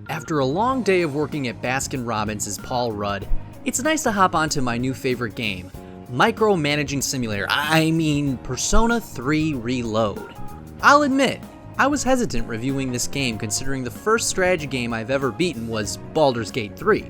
After a long day of working at Baskin-Robbins as Paul Rudd, it's nice to hop onto my new favorite game, Micromanaging Simulator, Persona 3 Reload. I'll admit, I was hesitant reviewing this game considering the first strategy game I've ever beaten was Baldur's Gate 3.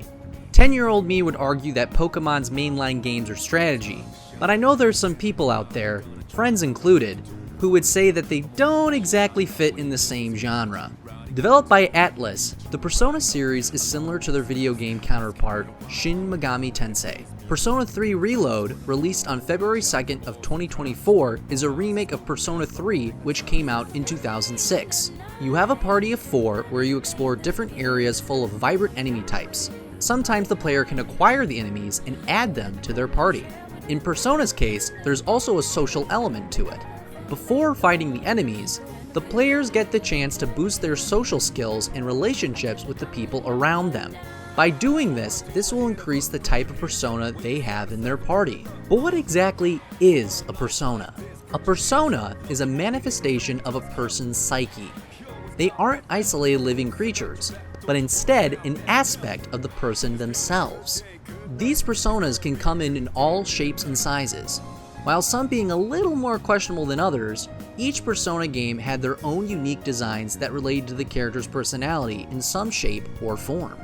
10-year-old me would argue that Pokemon's mainline games are strategy, but I know there's some people out there, friends included, who would say that they don't exactly fit in the same genre. Developed by Atlus, the Persona series is similar to their video game counterpart, Shin Megami Tensei. Persona 3 Reload, released on February 2nd of 2024, is a remake of Persona 3, which came out in 2006. You have a party of 4 where you explore different areas full of vibrant enemy types. Sometimes the player can acquire the enemies and add them to their party. In Persona's case, there's also a social element to it. Before fighting the enemies, the players get the chance to boost their social skills and relationships with the people around them. By doing this will increase the type of persona they have in their party. But what exactly is a persona? A persona is a manifestation of a person's psyche. They aren't isolated living creatures, but instead an aspect of the person themselves. These personas can come in all shapes and sizes. While some being a little more questionable than others, each Persona game had their own unique designs that related to the character's personality in some shape or form.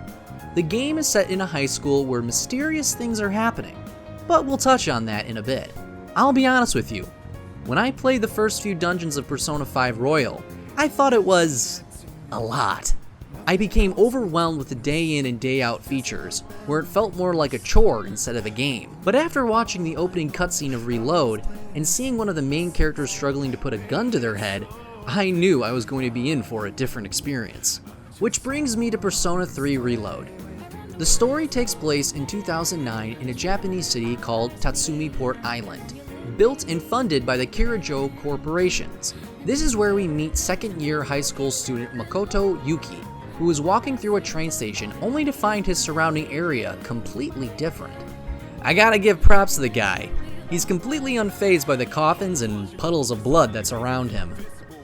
The game is set in a high school where mysterious things are happening, but we'll touch on that in a bit. I'll be honest with you, when I played the first few dungeons of Persona 5 Royal, I thought it was a lot. I became overwhelmed with the day in and day out features, where it felt more like a chore instead of a game. But after watching the opening cutscene of Reload, and seeing one of the main characters struggling to put a gun to their head, I knew I was going to be in for a different experience. Which brings me to Persona 3 Reload. The story takes place in 2009 in a Japanese city called Tatsumi Port Island, built and funded by the Kirijo Corporations. This is where we meet second-year high school student Makoto Yuki, who is walking through a train station only to find his surrounding area completely different. I gotta give props to the guy. He's completely unfazed by the coffins and puddles of blood that's around him.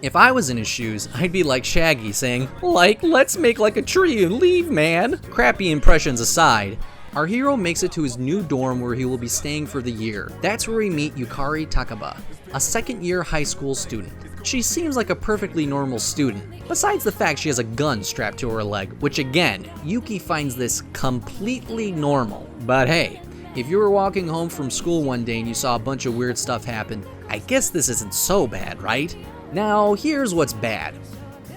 If I was in his shoes, I'd be like Shaggy saying, let's make like a tree and leave, man. Crappy impressions aside, our hero makes it to his new dorm where he will be staying for the year. That's where we meet Yukari Takaba, a second-year high school student. She seems like a perfectly normal student, besides the fact she has a gun strapped to her leg, which again, Yuki finds this completely normal. But hey, if you were walking home from school one day and you saw a bunch of weird stuff happen, I guess this isn't so bad, right? Now, here's what's bad.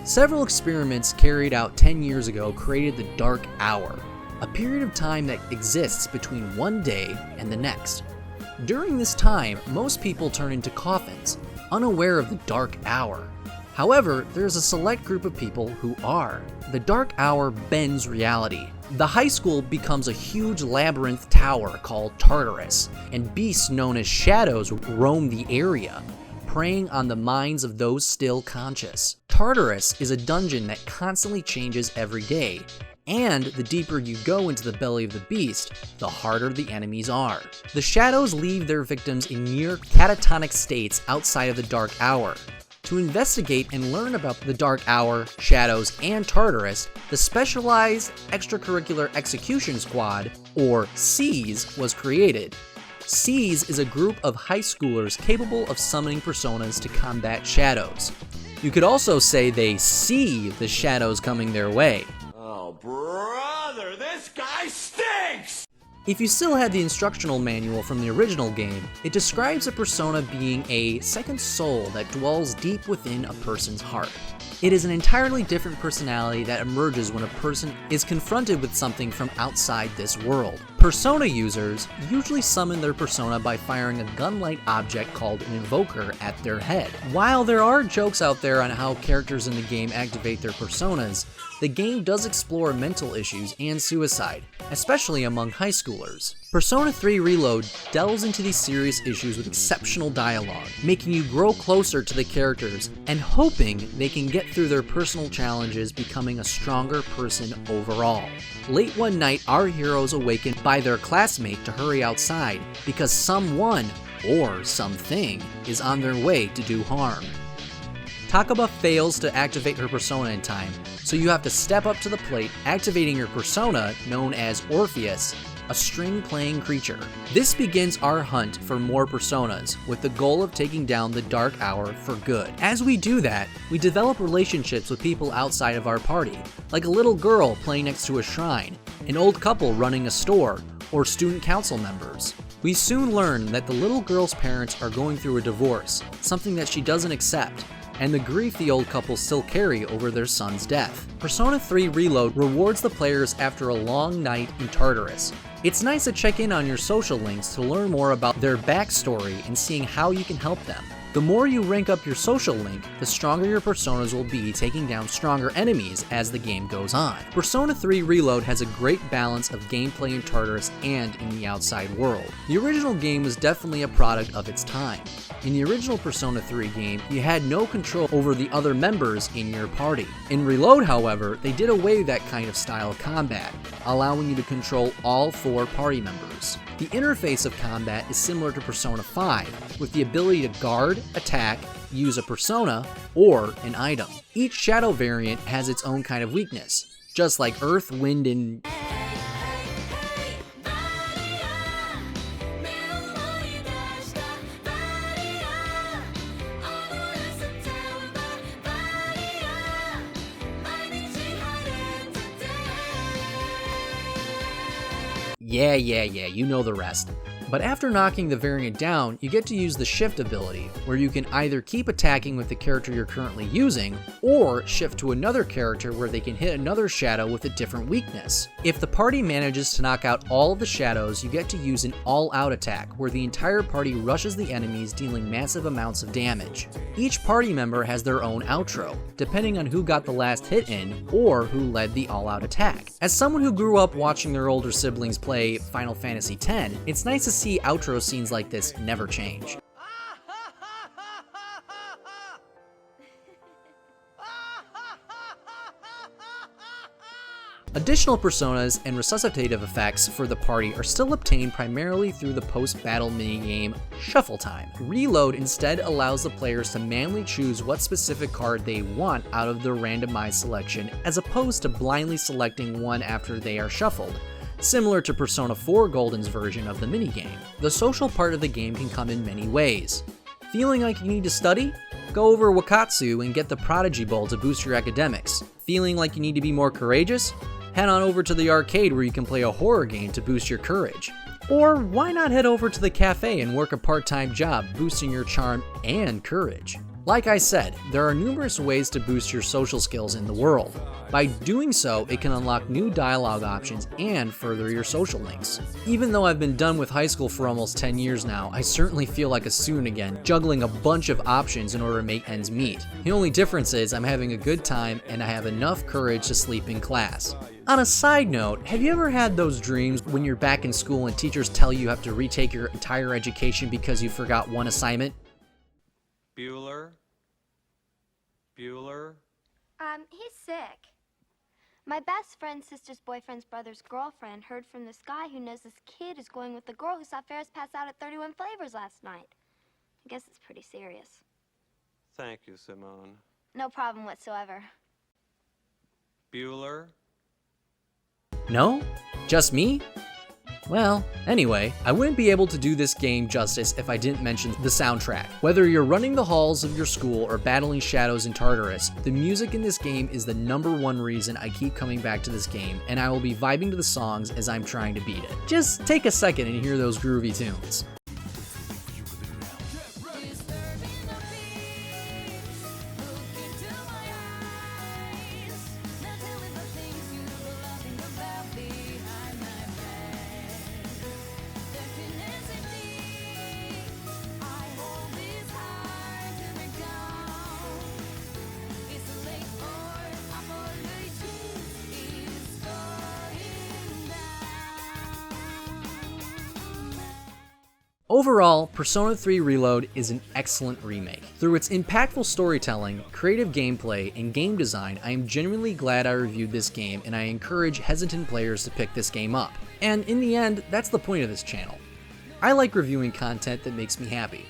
Several experiments carried out 10 years ago created the Dark Hour, a period of time that exists between one day and the next. During this time, most people turn into coffins, unaware of the Dark Hour. However, there's a select group of people who are. The Dark Hour bends reality. The high school becomes a huge labyrinth tower called Tartarus, and beasts known as shadows roam the area, preying on the minds of those still conscious. Tartarus is a dungeon that constantly changes every day, and the deeper you go into the belly of the beast, the harder the enemies are. The shadows leave their victims in near catatonic states outside of the Dark Hour. To investigate and learn about the Dark Hour, shadows, and Tartarus, the Specialized Extracurricular Execution Squad, or SEAS, was created. SEAS is a group of high schoolers capable of summoning personas to combat shadows. You could also say they see the shadows coming their way. Oh, brother, this guy stinks! If you still had the instructional manual from the original game, it describes a persona being a second soul that dwells deep within a person's heart. It is an entirely different personality that emerges when a person is confronted with something from outside this world. Persona users usually summon their persona by firing a gun-like object called an invoker at their head. While there are jokes out there on how characters in the game activate their personas, the game does explore mental issues and suicide, especially among high schoolers. Persona 3 Reload delves into these serious issues with exceptional dialogue, making you grow closer to the characters and hoping they can get through their personal challenges, becoming a stronger person overall. Late one night, our heroes awaken by their classmate to hurry outside because someone or something is on their way to do harm. Takaba fails to activate her persona in time, so you have to step up to the plate, activating your persona, known as Orpheus, a string-playing creature. This begins our hunt for more personas, with the goal of taking down the Dark Hour for good. As we do that, we develop relationships with people outside of our party, like a little girl playing next to a shrine, an old couple running a store, or student council members. We soon learn that the little girl's parents are going through a divorce, something that she doesn't accept, and the grief the old couple still carry over their son's death. Persona 3 Reload rewards the players after a long night in Tartarus. It's nice to check in on your social links to learn more about their backstory and seeing how you can help them. The more you rank up your social link, the stronger your personas will be, taking down stronger enemies as the game goes on. Persona 3 Reload has a great balance of gameplay in Tartarus and in the outside world. The original game was definitely a product of its time. In the original Persona 3 game, you had no control over the other members in your party. In Reload, however, they did away with that kind of style of combat, allowing you to control all 4 party members. The interface of combat is similar to Persona 5, with the ability to guard, attack, use a persona, or an item. Each shadow variant has its own kind of weakness, just like Earth, Wind, and Yeah, you know the rest. But after knocking the variant down, you get to use the shift ability, where you can either keep attacking with the character you're currently using, or shift to another character where they can hit another shadow with a different weakness. If the party manages to knock out all of the shadows, you get to use an all-out attack, where the entire party rushes the enemies, dealing massive amounts of damage. Each party member has their own outro, depending on who got the last hit in, or who led the all-out attack. As someone who grew up watching their older siblings play Final Fantasy X, it's nice to see outro scenes like this never change. Additional personas and resuscitative effects for the party are still obtained primarily through the post-battle minigame Shuffle Time. Reload instead allows the players to manually choose what specific card they want out of their randomized selection, as opposed to blindly selecting one after they are shuffled, similar to Persona 4 Golden's version of the minigame. The social part of the game can come in many ways. Feeling like you need to study? Go over Wakatsu and get the Prodigy Bowl to boost your academics. Feeling like you need to be more courageous? Head on over to the arcade where you can play a horror game to boost your courage. Or why not head over to the cafe and work a part-time job, boosting your charm and courage? Like I said, there are numerous ways to boost your social skills in the world. By doing so, it can unlock new dialogue options and further your social links. Even though I've been done with high school for almost 10 years now, I certainly feel like a student again, juggling a bunch of options in order to make ends meet. The only difference is I'm having a good time and I have enough courage to sleep in class. On a side note, have you ever had those dreams when you're back in school and teachers tell you have to retake your entire education because you forgot one assignment? Bueller? He's sick. My best friend's sister's boyfriend's brother's girlfriend heard from this guy who knows this kid is going with the girl who saw Ferris pass out at 31 Flavors last night. I guess it's pretty serious. Thank you, Simone. No problem whatsoever. Bueller? No? Just me? Well, anyway, I wouldn't be able to do this game justice if I didn't mention the soundtrack. Whether you're running the halls of your school or battling shadows in Tartarus, the music in this game is the #1 reason I keep coming back to this game, and I will be vibing to the songs as I'm trying to beat it. Just take a second and hear those groovy tunes. Overall, Persona 3 Reload is an excellent remake. Through its impactful storytelling, creative gameplay, and game design, I am genuinely glad I reviewed this game, and I encourage hesitant players to pick this game up. And in the end, that's the point of this channel. I like reviewing content that makes me happy,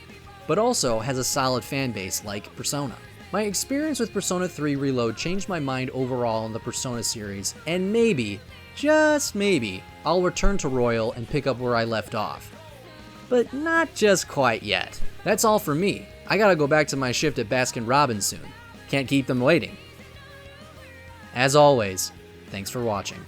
but also has a solid fan base like Persona. My experience with Persona 3 Reload changed my mind overall on the Persona series, and maybe, just maybe, I'll return to Royal and pick up where I left off. But not just quite yet. That's all for me. I gotta go back to my shift at Baskin-Robbins soon. Can't keep them waiting. As always, thanks for watching.